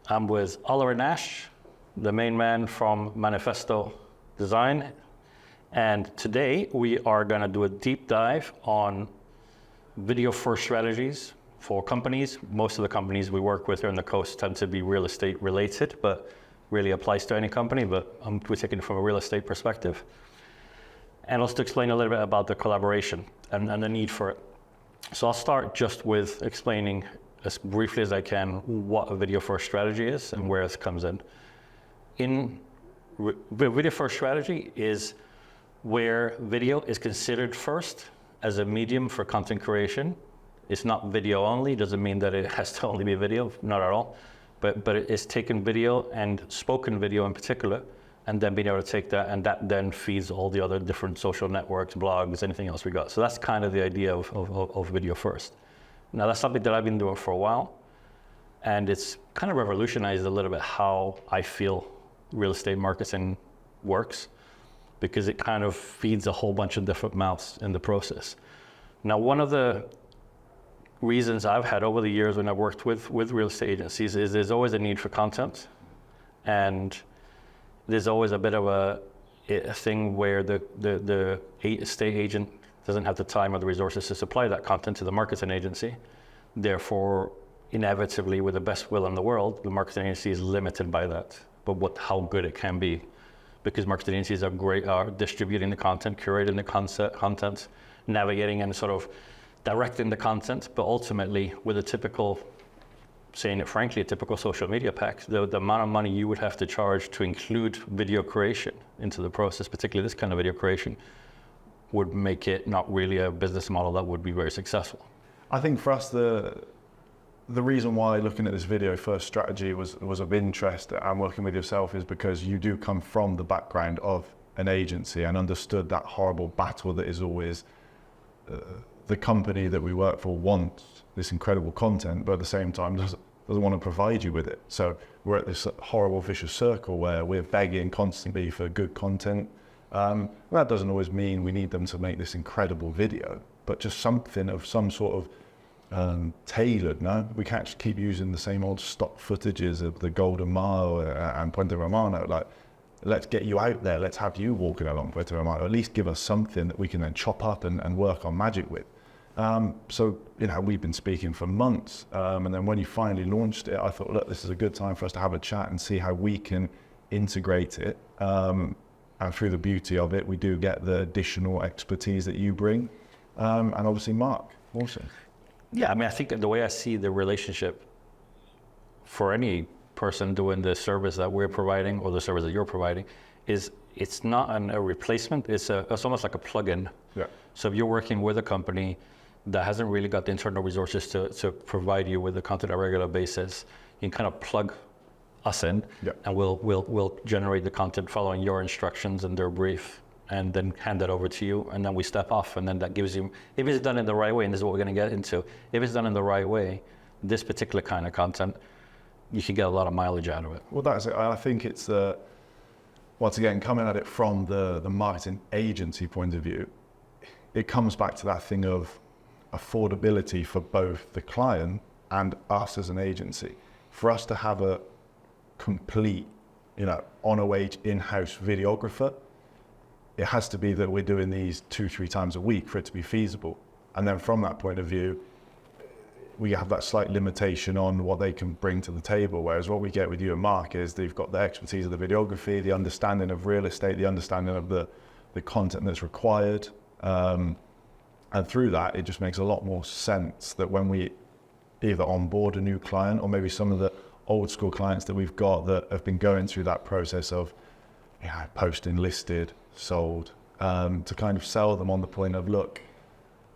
I'm with Oliver Nash, the main man from Manifesto Design. And today we are going to do a deep dive on video first strategies for companies. Most of the companies we work with here on the coast tend to be real estate related, but really applies to any company, but we're taking it from a real estate perspective. And also to explain a little bit about the collaboration and the need for it. So I'll start just with explaining as briefly as I can what a video first strategy is and where it comes in. Video first strategy is where video is considered first as a medium for content creation. It's not video only, doesn't mean that it has to only be video, not at all. But it is taking video and spoken video in particular, and then being able to take that, and that then feeds all the other different social networks, blogs, anything else we got. So that's kind of the idea of video first. Now that's something that I've been doing for a while, and it's kind of revolutionized a little bit how I feel real estate marketing works, because it kind of feeds a whole bunch of different mouths in the process. Now, one of the reasons I've had over the years when I've worked with real estate agencies is there's always a need for content, and there's always a bit of a thing where the estate agent doesn't have the time or the resources to supply that content to the marketing agency. Therefore, inevitably, with the best will in the world, the marketing agency is limited by that, but how good it can be. Because marketing agencies are great at distributing the content, curating the content, navigating and sort of directing the content, but ultimately with a typical, saying it frankly, a typical social media pack, the amount of money you would have to charge to include video creation into the process, particularly this kind of video creation, would make it not really a business model that would be very successful. I think for us, the reason why looking at this video first strategy was of interest and working with yourself is because you do come from the background of an agency and understood that horrible battle that is always the company that we work for wants this incredible content, but at the same time doesn't want to provide you with it. So we're at this horrible vicious circle where we're begging constantly for good content. That doesn't always mean we need them to make this incredible video, but just something of some sort of tailored. No, we can't just keep using the same old stock footages of the Golden Mile and Puente Romano. Like, let's get you out there. Let's have you walking along Puente Romano. At least give us something that we can then chop up and work on magic with. So, we've been speaking for months. And then when you finally launched it, I thought, look, this is a good time for us to have a chat and see how we can integrate it. And through the beauty of it, we do get the additional expertise that you bring. And obviously Mark also. Yeah, I think the way I see the relationship for any person doing the service that we're providing or the service that you're providing is it's not a replacement, it's almost like a plug-in. Yeah. So if you're working with a company that hasn't really got the internal resources to provide you with the content on a regular basis, you can kind of plug us in, yeah, and we'll generate the content following your instructions and their brief, and then hand that over to you, and then we step off, and then that gives you, if it's done in the right way, and this is what we're going to get into, if it's done in the right way, this particular kind of content, you can get a lot of mileage out of it. Well, that's it. I think it's, once again, coming at it from the marketing agency point of view, it comes back to that thing of affordability for both the client and us as an agency. For us to have a complete, on a wage in-house videographer, it has to be that we're doing these 2-3 times a week for it to be feasible. And then from that point of view, we have that slight limitation on what they can bring to the table. Whereas what we get with you and Mark is they've got the expertise of the videography, the understanding of real estate, the understanding of the content that's required. And through that, it just makes a lot more sense that when we either onboard a new client or maybe some of the old school clients that we've got that have been going through that process of posting, listed, sold, to kind of sell them on the point of, look,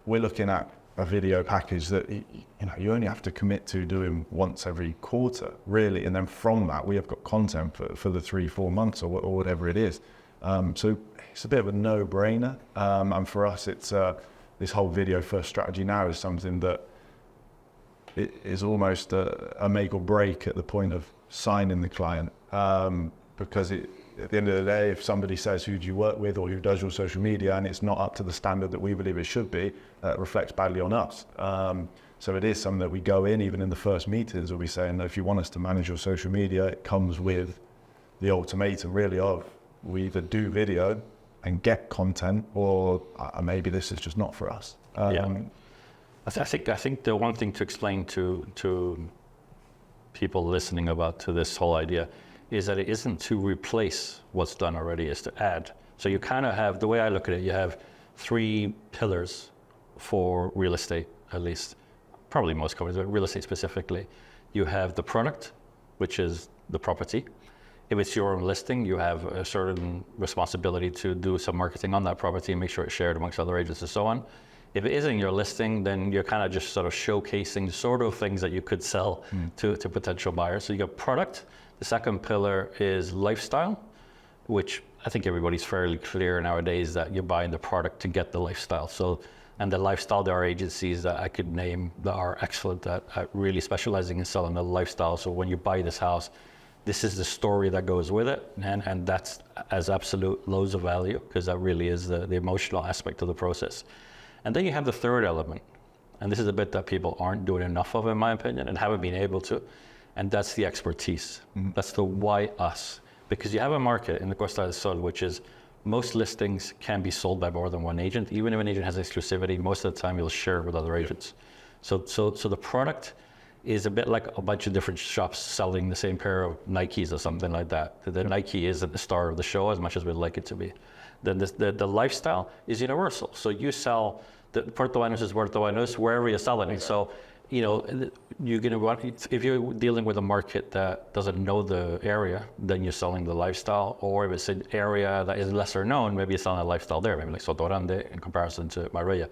we're looking at a video package that you only have to commit to doing once every quarter, really, and then from that we have got content for the 3-4 months or whatever it is. So it's a bit of a no-brainer, and for us it's this whole video first strategy now is something that it is almost a make or break at the point of signing the client, because at the end of the day, if somebody says, who do you work with or who does your social media, and it's not up to the standard that we believe it should be, it reflects badly on us. So it is something that we go in, even in the first meetings, where we say, if you want us to manage your social media, it comes with the ultimatum really of, we either do video and get content, or maybe this is just not for us. I think the one thing to explain to people listening to this whole idea is that it isn't to replace what's done already, it's to add. So you kind of have, the way I look at it, you have 3 pillars for real estate, at least, probably most companies, but real estate specifically. You have the product, which is the property. If it's your own listing, you have a certain responsibility to do some marketing on that property and make sure it's shared amongst other agents and so on. If it isn't your listing, then you're kind of just sort of showcasing sort of things that you could sell to potential buyers. So you got product. The second pillar is lifestyle, which I think everybody's fairly clear nowadays that you're buying the product to get the lifestyle. So, and the lifestyle, there are agencies that I could name that are excellent at really specializing in selling the lifestyle. So when you buy this house, this is the story that goes with it, and that's as absolute loads of value, because that really is the emotional aspect of the process. And then you have the third element, and this is a bit that people aren't doing enough of, in my opinion, and haven't been able to, and that's the expertise. That's the why us. Because you have a market in the Costa del Sol, which is most listings can be sold by more than one agent. Even if an agent has exclusivity, most of the time you'll share with other agents. So the product is a bit like a bunch of different shops selling the same pair of Nikes or something like that. The Nike isn't the star of the show as much as we'd like it to be. Then the lifestyle is universal. So you sell, the Puerto Banús is Puerto Banús wherever you're selling it. So, you're going to want, if you're dealing with a market that doesn't know the area, then you're selling the lifestyle. Or if it's an area that is lesser known, maybe you're selling a lifestyle there, maybe like Soto Grande in comparison to Marbella.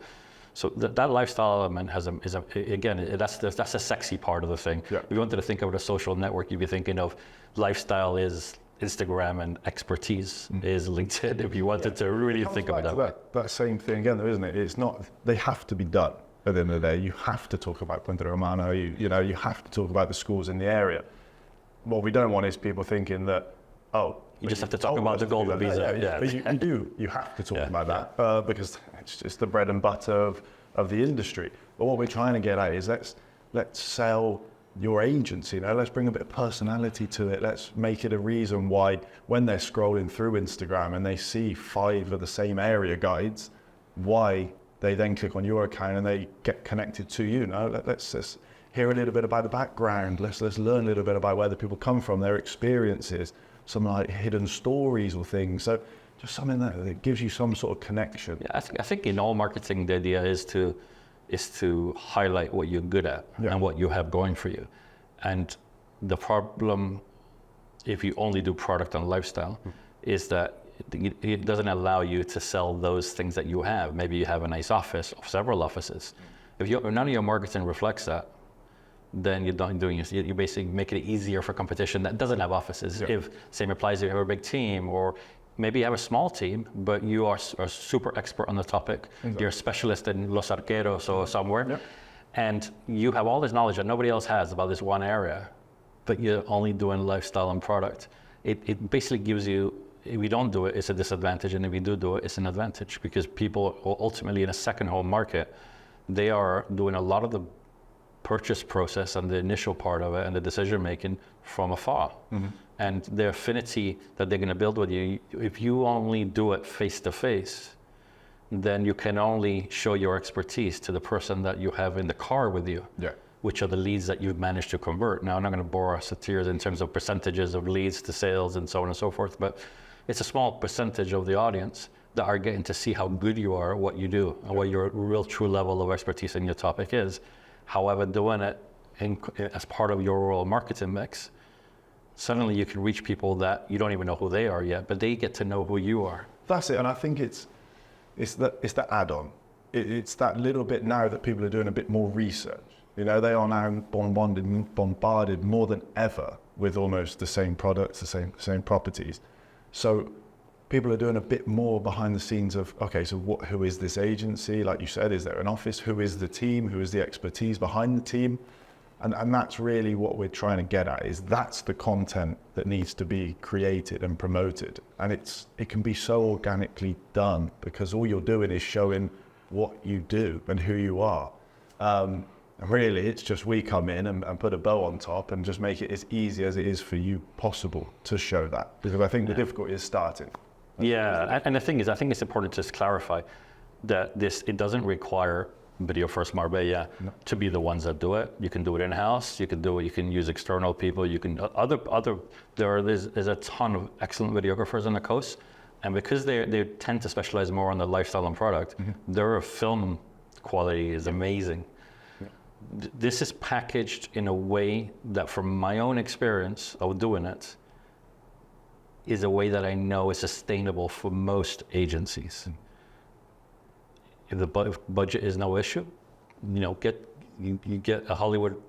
So that lifestyle element that's a sexy part of the thing. Yeah. If you wanted to think of a social network, you'd be thinking of lifestyle is Instagram and expertise is LinkedIn, if you wanted to really think about that. That same thing again, though, isn't it? It's not, they have to be done at the end of the day. You have to talk about Puente Romano, you have to talk about the schools in the area. What we don't want is people thinking that, you just have to talk about the golden visa. But you have to talk about that because it's just the bread and butter of the industry. But what we're trying to get at is let's sell your agency, let's bring a bit of personality to it. Let's make it a reason why when they're scrolling through Instagram and they see 5 of the same area guides, why they then click on your account and they get connected to you. Let's just hear a little bit about the background. Let's learn a little bit about where the people come from, their experiences, some like hidden stories or things. So just something that gives you some sort of connection. Yeah, I think in all marketing, the idea is to highlight what you're good at and what you have going for you. And the problem, if you only do product and lifestyle, is that it doesn't allow you to sell those things that you have. Maybe you have a nice office or several offices. If none of your marketing reflects that, then you basically make it easier for competition that doesn't have offices. If same applies if you have a big team, or maybe you have a small team, but you are a super expert on the topic. Exactly. You're a specialist in Los Arqueros or somewhere, and you have all this knowledge that nobody else has about this one area, but you're only doing lifestyle and product. It basically gives you, if you don't do it, it's a disadvantage, and if you do it, it's an advantage, because people ultimately in a second home market, they are doing a lot of the purchase process and the initial part of it and the decision making from afar. And the affinity that they're going to build with you, if you only do it face to face, then you can only show your expertise to the person that you have in the car with you, which are the leads that you've managed to convert. Now, I'm not going to bore us to tears in terms of percentages of leads to sales and so on and so forth, but it's a small percentage of the audience that are getting to see how good you are at what you do and what your real true level of expertise in your topic is. However, doing it as part of your overall marketing mix, suddenly you can reach people that you don't even know who they are yet, but they get to know who you are. That's it, and I think it's the add-on. It's that little bit now that people are doing a bit more research. They are now bombarded more than ever with almost the same products, the same properties. So people are doing a bit more behind the scenes of, okay, so who is this agency? Like you said, is there an office? Who is the team? Who is the expertise behind the team? And that's really what we're trying to get at, is that's the content that needs to be created and promoted. And it can be so organically done because all you're doing is showing what you do and who you are. And really, it's just we come in and put a bow on top and just make it as easy as it is for you possible to show that. Because I think the difficulty is starting. And the thing is, I think it's important to just clarify that it doesn't require Video First Marbella to be the ones that do it. You can do it in-house, you can do it, you can use external people, you can, there's a ton of excellent videographers on the coast, and because they tend to specialize more on the lifestyle and product, their film quality is amazing. This is packaged in a way that, from my own experience of doing it, is a way that I know is sustainable for most agencies. If the budget is no issue, you get a Hollywood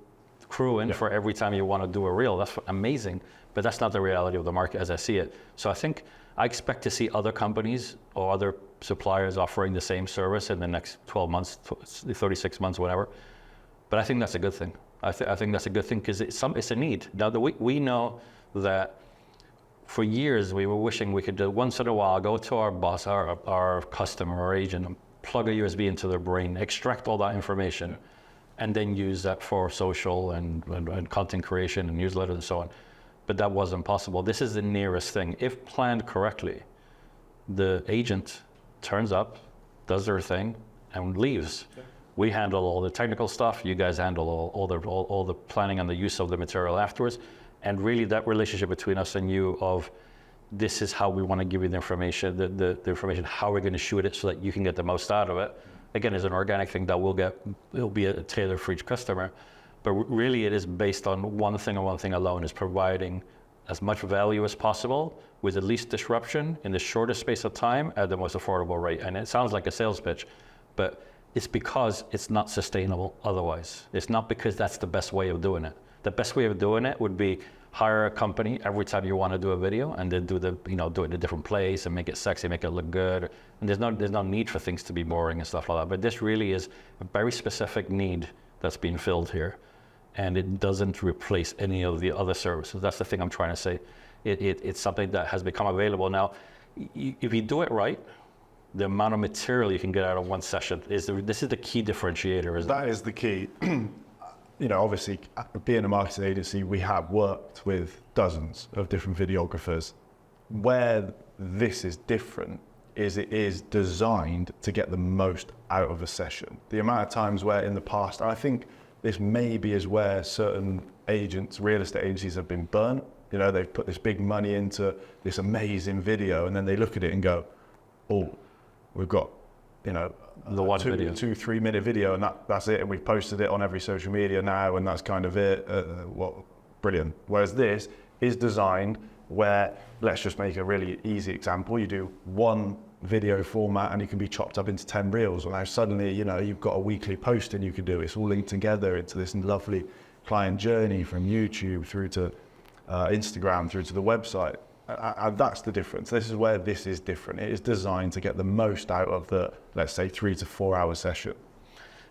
crew in for every time you want to do a reel. That's amazing, but that's not the reality of the market as I see it. So I expect to see other companies or other suppliers offering the same service in the next 12 months, 36 months, whatever. But I think that's a good thing. I think that's a good thing because it's a need. Now, we know that for years we were wishing we could do once in a while, go to our boss, our customer, our agent, and plug a USB into their brain, extract all that information, and then use that for social and content creation and newsletters and so on. But that wasn't possible. This is the nearest thing. If planned correctly, the agent turns up, does their thing, and leaves. Yeah. We handle all the technical stuff. You guys handle all the planning and the use of the material afterwards. And really, that relationship between us and you of this is how we want to give you the information, the information, how we're going to shoot it so that you can get the most out of it. Again, is an organic thing that it'll be a tailor for each customer. But really, it is based on one thing and one thing alone, is providing as much value as possible with the least disruption in the shortest space of time at the most affordable rate. And it sounds like a sales pitch, but it's because it's not sustainable otherwise. It's not because that's the best way of doing it. The best way of doing it would be hire a company every time you want to do a video and then do it in a different place and make it sexy, make it look good. And there's no need for things to be boring and stuff like that. But this really is a very specific need that's being filled here. And it doesn't replace any of the other services. That's the thing I'm trying to say. It's something that has become available. Now, if you do it right, the amount of material you can get out of one session this is the key differentiator, isn't it? That is the key. Obviously, being a marketing agency, we have worked with dozens of different videographers. Where this is different is it is designed to get the most out of a session. The amount of times where in the past, I think this maybe is where certain agents, real estate agencies, have been burnt. They've put this big money into this amazing video, and then they look at it and go, oh, we've got, the one video, 2-3 minute video, and that's it, and we've posted it on every social media now, and that's kind of it. Brilliant. Whereas this is designed where, let's just make a really easy example. You do one video format and it can be chopped up into 10 reels. And now suddenly, you've got a weekly posting you can do. It's all linked together into this lovely client journey from YouTube through to Instagram, through to the website. And that's the difference. This is where this is different. It is designed to get the most out of the, let's say, 3 to 4 hour session.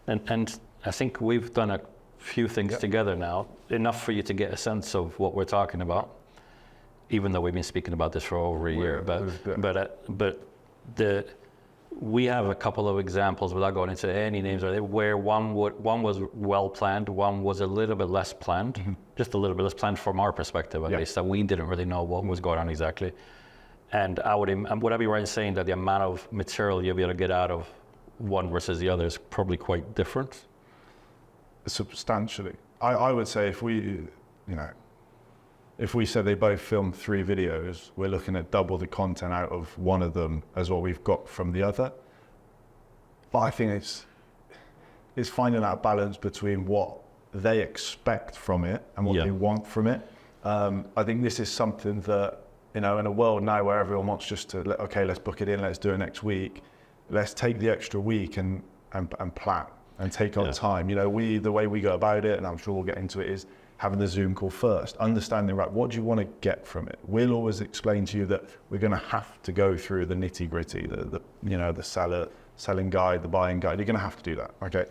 And I think we've done a few things together now, enough for you to get a sense of what we're talking about, even though we've been speaking about this for over a year. We have a couple of examples, without going into any names, where one was well planned, one was a little bit less planned, just a little bit less planned from our perspective at least, that we didn't really know what was going on exactly. And would I be right in saying that the amount of material you'll be able to get out of one versus the other is probably quite different? Substantially. I would say if we said they both filmed 3 videos, we're looking at double the content out of one of them as what we've got from the other. But I think it's finding that balance between what they expect from it and what they want from it. I think this is something that, in a world now where everyone wants just to, let's book it in, let's do it next week. Let's take the extra week and plan and take our time. The way we go about it, and I'm sure we'll get into it, is having the Zoom call first, understanding, right, what do you want to get from it? We'll always explain to you that we're going to have to go through the nitty gritty, the selling guide, the buying guide. You're going to have to do that, okay?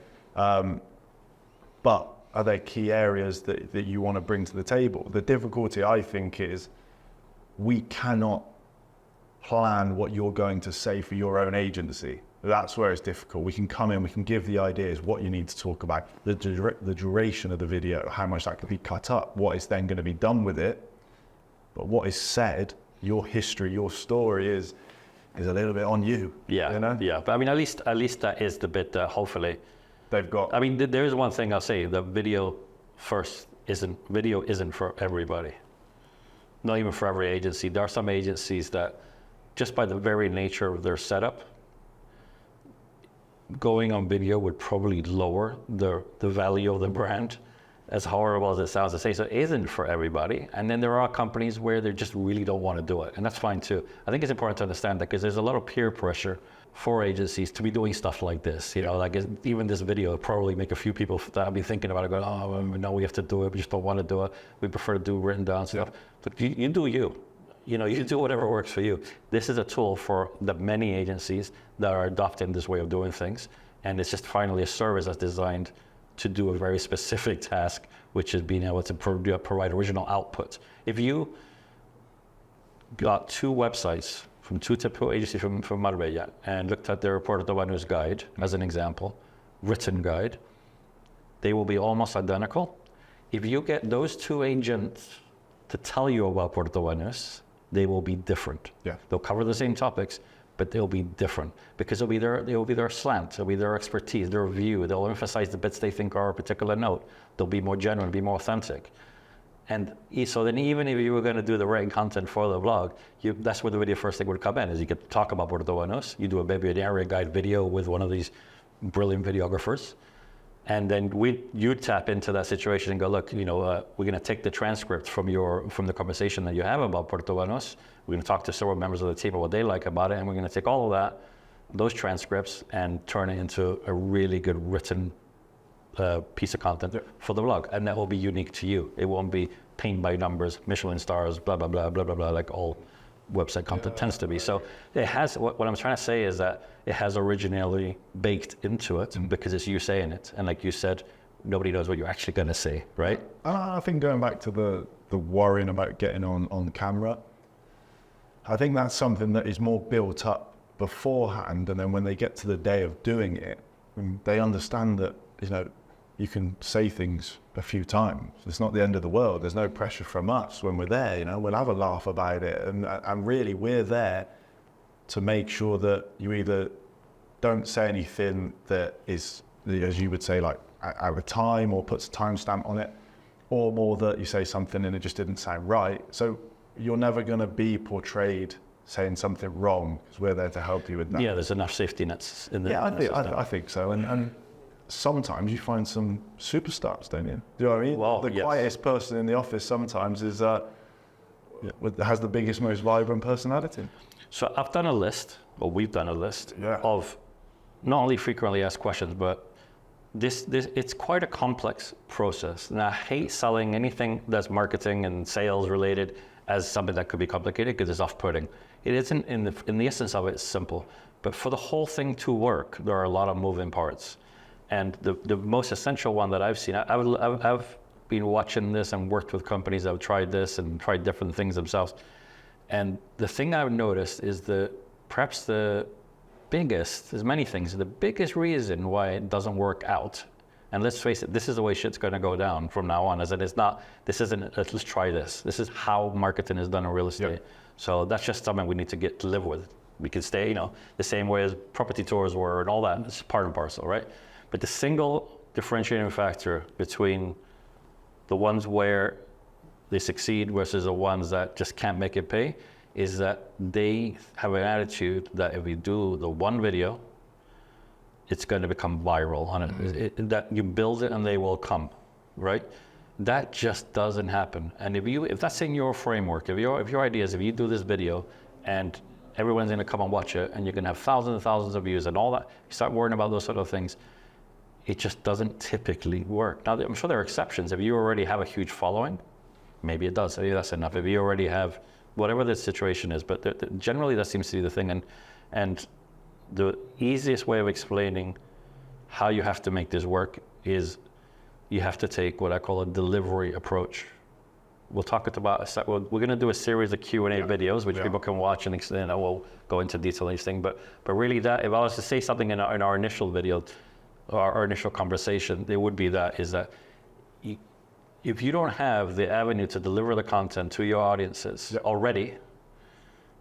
But Are there key areas that you want to bring to the table? The difficulty, I think, is we cannot plan what you're going to say for your own agency. That's where it's difficult. We can come in, we can give the ideas, what you need to talk about, the duration of the video, how much that could be cut up, what is then going to be done with it. But what is said, your history, your story is a little bit on you. Yeah, you know? yeah. But I mean, at least that is the bit that hopefully They've got. I mean, there is one thing I'll say: the video isn't for everybody. Not even for every agency. There are some agencies that, just by the very nature of their setup, going on video would probably lower the value of the brand, as horrible as it sounds to say. So it isn't for everybody. And then there are companies where they just really don't want to do it. And that's fine too. I think it's important to understand that, because there's a lot of peer pressure for agencies to be doing stuff like this. You know, like even this video will probably make a few people that be thinking about it going, oh, no, we have to do it. We just don't want to do it. We prefer to do written down stuff. But you do you. You know, you do whatever works for you. This is a tool for the many agencies that are adopting this way of doing things. And it's just finally a service that's designed to do a very specific task, which is being able to provide original output. If you got two websites from two typical agencies from Marbella and looked at their Puerto Banús guide, as an example, written guide, they will be almost identical. If you get those two agents to tell you about Puerto Banús, they will be different. Yeah. They'll cover the same topics, but they'll be different because it'll be their slant, it'll be their expertise, their view. They'll emphasize the bits they think are a particular note. They'll be more genuine, be more authentic. And so then even if you were going to do the written content for the blog, that's where the video first thing would come in, is you could talk about Puerto Banús. You do maybe an area guide video with one of these brilliant videographers. And then you tap into that situation and go, look, you know, we're going to take the transcript from the conversation that you have about Puerto Banús. We're going to talk to several members of the team about what they like about it, and we're going to take all of those transcripts, and turn it into a really good written piece of content for the blog, and that will be unique to you. It won't be paint by numbers, Michelin stars, blah blah blah blah blah blah, like all website content tends to be. So it has, what I'm trying to say is that it has originality baked into it, because it's you saying it. And like you said, nobody knows what you're actually going to say, right? I think going back to the worrying about getting on camera, I think that's something that is more built up beforehand. And then when they get to the day of doing it, they understand that, you know, you can say things a few times. It's not the end of the world. There's no pressure from us when we're there, you know, we'll have a laugh about it. And really we're there to make sure that you either don't say anything that is, as you would say, like out of time or puts a timestamp on it, or more that you say something and it just didn't sound right. So you're never going to be portrayed saying something wrong, because we're there to help you with that. Yeah, there's enough safety nets in the I think so. And sometimes you find some superstars, don't you? Do you know what I mean? Well, the quietest person in the office sometimes is has the biggest, most vibrant personality. So I've done a list, or we've done a list of not only frequently asked questions, but this it's quite a complex process. And I hate selling anything that's marketing and sales related as something that could be complicated, because it's off-putting. It isn't. In the essence of it, it's simple. But for the whole thing to work, there are a lot of moving parts. And the most essential one that I've seen, I've been watching this and worked with companies that have tried this and tried different things themselves. And the thing I've noticed is perhaps the biggest, there's many things, the biggest reason why it doesn't work out, and let's face it, this is the way shit's going to go down from now on, is that this isn't, let's try this. This is how marketing is done in real estate. Yep. So that's just something we need to get to live with. We can stay, you know, the same way as property tours were and all that. It's part and parcel, right? But the single differentiating factor between the ones where they succeed versus the ones that just can't make it pay is that they have an attitude that if we do the one video, it's going to become viral on it. That you build it and they will come, right? That just doesn't happen. And if that's in your framework, if your idea is if you do this video and everyone's going to come and watch it and you're going to have thousands and thousands of views and all that, you start worrying about those sort of things, it just doesn't typically work. Now, I'm sure there are exceptions. If you already have a huge following, maybe it does. Maybe that's enough. If you already have whatever the situation is, but generally that seems to be the thing. And the easiest way of explaining how you have to make this work is you have to take what I call a delivery approach. We'll talk about, we're going to do a series of Q&A videos, which people can watch, and we'll go into detail on each thing. But really that, if I was to say something in our initial video, our initial conversation, it would be that, is that if you don't have the avenue to deliver the content to your audiences already,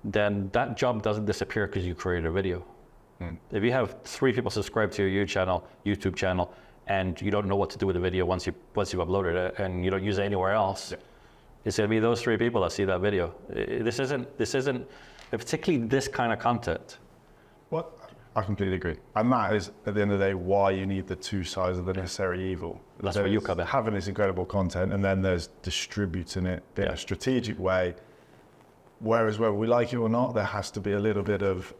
then that job doesn't disappear because you created a video. If you have 3 people subscribe to your YouTube channel, and you don't know what to do with the video once you've uploaded it, and you don't use it anywhere else, it's going to be those 3 people that see that video. This isn't particularly this kind of content. Well, I completely agree. And that is, at the end of the day, why you need the 2 sides of the necessary evil. That's where you come in. Having this incredible content, and then there's distributing it in a strategic way. Whereas whether we like it or not, there has to be a little bit of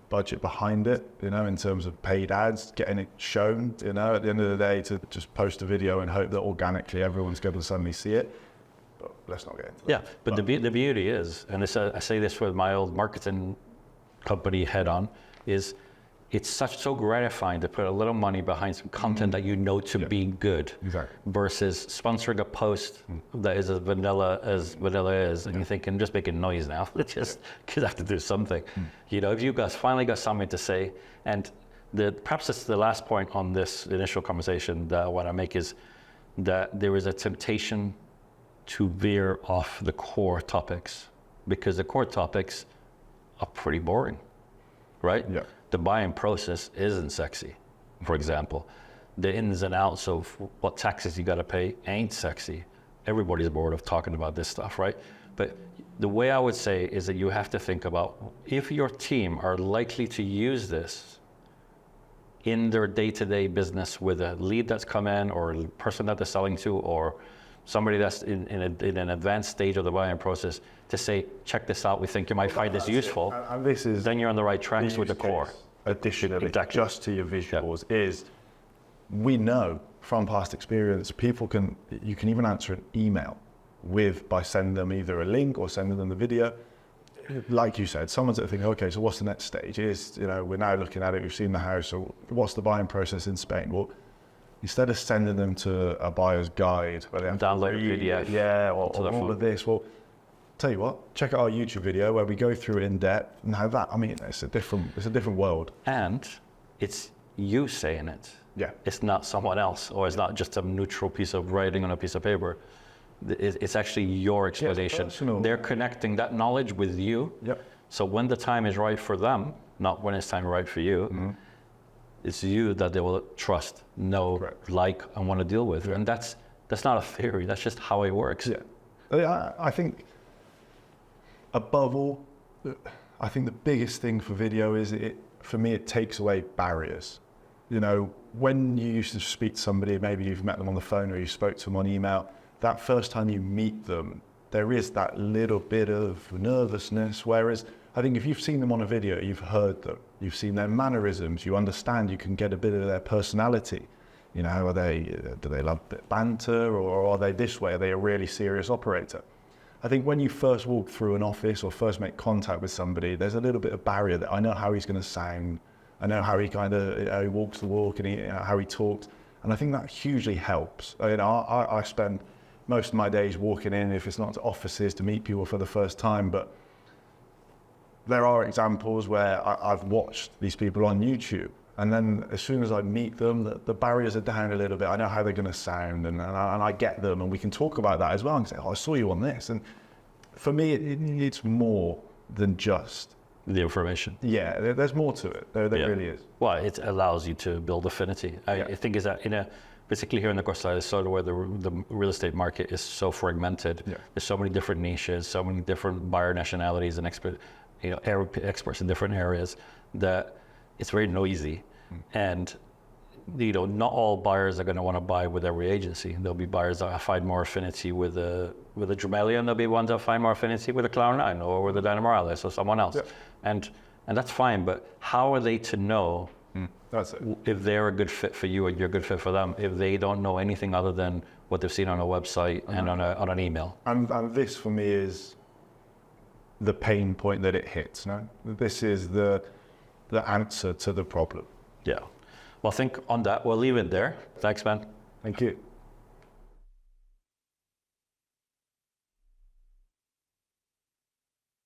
budget behind it, in terms of paid ads, getting it shown, at the end of the day, to just post a video and hope that organically everyone's going to suddenly see it. But let's not get into that. Yeah, but the beauty is, and I say this with my old marketing company head on, is it's so gratifying to put a little money behind some content that to be good, versus sponsoring a post that is as vanilla is, and you're thinking, just making noise now. Let's just have to do something. If you guys finally got something to say, and perhaps it's the last point on this initial conversation that I want to make, is that there is a temptation to veer off the core topics, because the core topics are pretty boring, right? Yeah. The buying process isn't sexy, for example. The ins and outs of what taxes you got to pay ain't sexy. Everybody's bored of talking about this stuff, right? But the way I would say is that you have to think about, if your team are likely to use this in their day-to-day business with a lead that's come in, or a person that they're selling to, or somebody that's in an advanced stage of the buying process, to say, check this out, we think you might find this useful, and this is, then you're on the right tracks with the core. Additionally, just to your visuals, is we know from past experience, you can even answer an email by sending them either a link or sending them the video. Like you said, someone's thinking, okay, so what's the next stage? We're now looking at it, we've seen the house, so what's the buying process in Spain? Well, instead of sending them to a buyer's guide where they have download a PDF, or all of this, well, tell you what, check out our YouTube video where we go through it in depth. Now it's a different world. And it's you saying it. Yeah. It's not someone else, or it's not just a neutral piece of writing on a piece of paper. It's actually your explanation. Yeah, they're connecting that knowledge with you. Yep. So when the time is right for them, not when it's time right for you, it's you that they will trust, know, like, and want to deal with. And that's not a theory. That's just how it works. Yeah. I think, above all, I think the biggest thing for video is for me, it takes away barriers. When you used to speak to somebody, maybe you've met them on the phone or you spoke to them on email, that first time you meet them, there is that little bit of nervousness. Whereas I think if you've seen them on a video, you've heard them, you've seen their mannerisms, you understand, you can get a bit of their personality. Do they love a bit of banter, or are they this way? Are they a really serious operator? I think when you first walk through an office or first make contact with somebody, there's a little bit of barrier that I know how he's going to sound. I know how he he walks the walk, and how he talks. And I think that hugely helps. I spend most of my days walking in, if it's not to offices, to meet people for the first time. But there are examples where I've watched these people on YouTube, and then as soon as I meet them, the barriers are down a little bit. I know how they're going to sound, and I get them, and we can talk about that as well and say, I saw you on this. And for me, it's more than just the information. Yeah, there's more to it. There really is. Well, it allows you to build affinity. I think is that particularly here in the Costa sort of where the real estate market is so fragmented. Yeah. There's so many different niches, so many different buyer nationalities and experts in different areas, that it's very noisy. And not all buyers are going to want to buy with every agency. There'll be buyers that find more affinity with a Dremelian. There'll be ones that find more affinity with a Cloud 9 or with a Dino Morales or someone else. Yeah. And that's fine. But how are they to know if they're a good fit for you and you're a good fit for them if they don't know anything other than what they've seen on a website and on an email? And this for me is the pain point that it hits. No, this is the answer to the problem. Yeah. Well, I think on that, we'll leave it there. Thanks, man. Thank you.